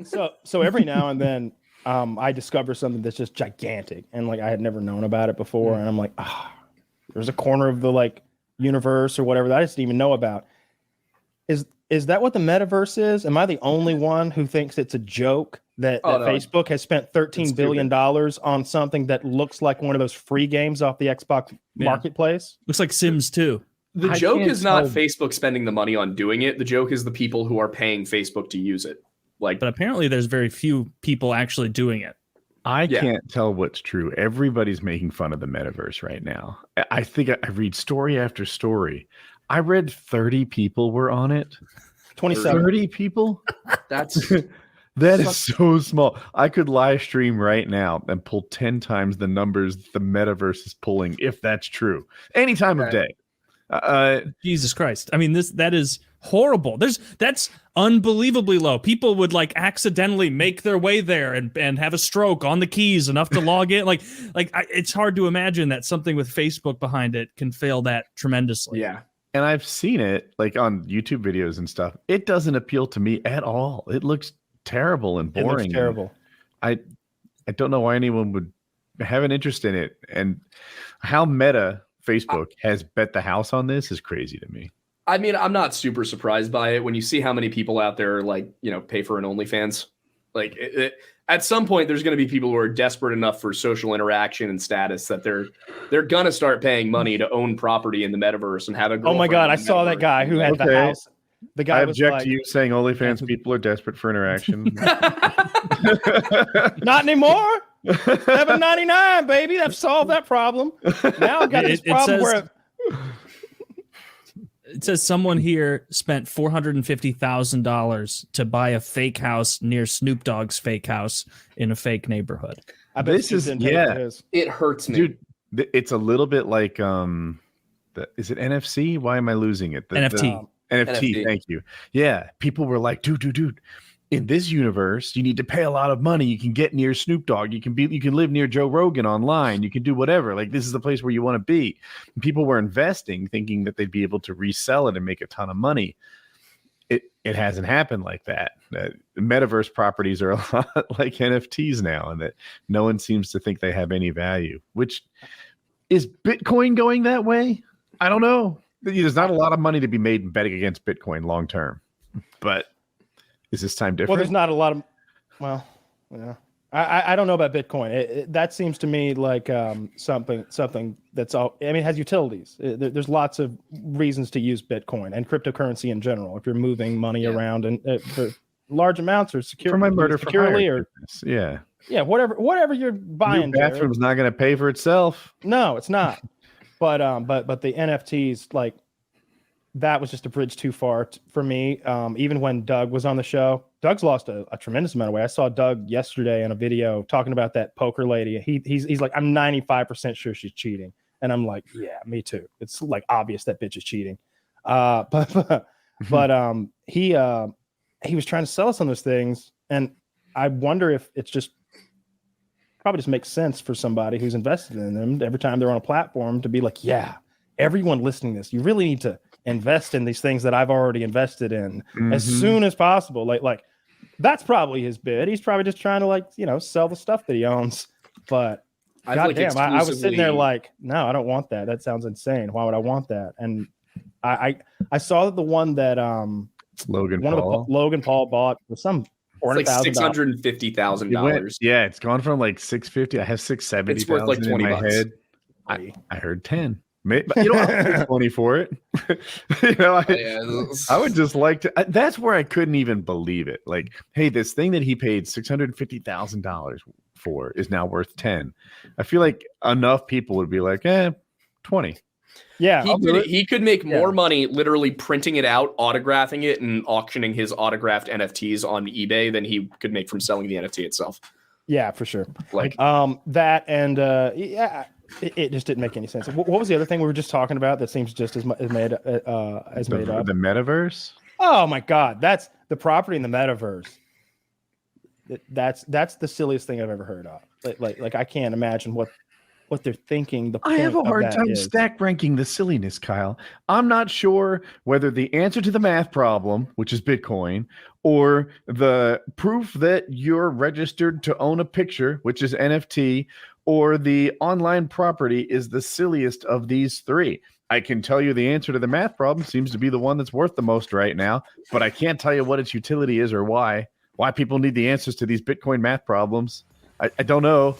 So every now and then I discover something that's just gigantic, and like I had never known about it before, and I'm like, there's a corner of the like universe or whatever that I didn't even know about. Is that what the metaverse is? Am I the only one who thinks it's a joke that Facebook has spent $13 billion on something that looks like one of those free games off the Xbox marketplace? Looks like Sims 2. The joke is not Facebook spending the money on doing it. The joke is the people who are paying Facebook to use it. But apparently there's very few people actually doing it. I can't tell what's true. Everybody's making fun of the metaverse right now. I think I read story after story. I read 30 people were on it. 27. 30 people? That is so small. I could live stream right now and pull 10 times the numbers the metaverse is pulling, if that's true. Any time of day. Jesus Christ. I mean, that is horrible. That's unbelievably low. People would like accidentally make their way there and have a stroke on the keys enough to log in. It's hard to imagine that something with Facebook behind it can fail that tremendously. Yeah. And I've seen it like on YouTube videos and stuff. It doesn't appeal to me at all. It looks terrible and boring. It looks terrible. I don't know why anyone would have an interest in it. And how meta Facebook has bet the house on this is crazy to me. I mean, I'm not super surprised by it when you see how many people out there pay for an OnlyFans. At some point, there's going to be people who are desperate enough for social interaction and status that they're going to start paying money to own property in the metaverse and have a girlfriend. Oh my God, I saw that guy who had the house. The guy I object to you saying OnlyFans people are desperate for interaction. Not anymore. $7.99, baby. I've solved that problem. Now I've got this problem where it says someone here spent $450,000 to buy a fake house near Snoop Dogg's fake house in a fake neighborhood. I bet it hurts me, dude. It's a little bit like is it NFC? Why am I losing it? NFT. NFT. Thank you. Yeah, people were like, dude. In this universe, you need to pay a lot of money. You can get near Snoop Dogg. You can live near Joe Rogan online. You can do whatever. Like, this is the place where you want to be. And people were investing, thinking that they'd be able to resell it and make a ton of money. It hasn't happened like that. Metaverse properties are a lot like NFTs now, and that no one seems to think they have any value. Which is Bitcoin going that way? I don't know. There's not a lot of money to be made in betting against Bitcoin long term, but. Is this time different? Well, there's not a lot of. Well, yeah. I don't know about Bitcoin. That seems to me like something that's all. I mean, it has utilities. There's lots of reasons to use Bitcoin and cryptocurrency in general. If you're moving money around and for large amounts or for my murder securely for hire. Yeah, whatever you're buying. Your bathroom's not going to pay for itself. No, it's not. But the NFTs like. That was just a bridge too far for me. Even when Doug was on the show, Doug's lost a tremendous amount of weight. I saw Doug yesterday in a video talking about that poker lady. He's like, I'm 95% sure she's cheating. And I'm like, yeah, me too. It's like obvious that bitch is cheating. But he was trying to sell us on those things. And I wonder if it's just probably just makes sense for somebody who's invested in them every time they're on a platform to be like, yeah, everyone listening to this, you really need to invest in these things that I've already invested in as soon as possible. Like that's probably his bid. He's probably just trying to sell the stuff that he owns. But goddamn, I was sitting there like, no, I don't want that. That sounds insane. Why would I want that? And I saw that the one that Logan Paul bought was some $650,000. Yeah, it's gone from like 650. I have 670. It's worth like 20 in my bucks. Head. I heard 10. But you know, I'll pay 20 for it. I would just like to. That's where I couldn't even believe it. Like, hey, this thing that he paid $650,000 for is now worth 10. I feel like enough people would be like, 20. Yeah, he could make more money literally printing it out, autographing it, and auctioning his autographed NFTs on eBay than he could make from selling the NFT itself. Yeah, for sure. Like that and It just didn't make any sense. What was the other thing we were just talking about that seems just as made up? The metaverse? Oh my God, that's the property in the metaverse. That's the silliest thing I've ever heard of. Like I can't imagine what what they're thinking. The I point have a of hard that time is. stack ranking the silliness, Kyle. I'm not sure whether the answer to the math problem, which is Bitcoin, or the proof that you're registered to own a picture, which is NFT, or the online property is the silliest of these three. I can tell you the answer to the math problem seems to be the one that's worth the most right now, but I can't tell you what its utility is or why people need the answers to these Bitcoin math problems. I don't know.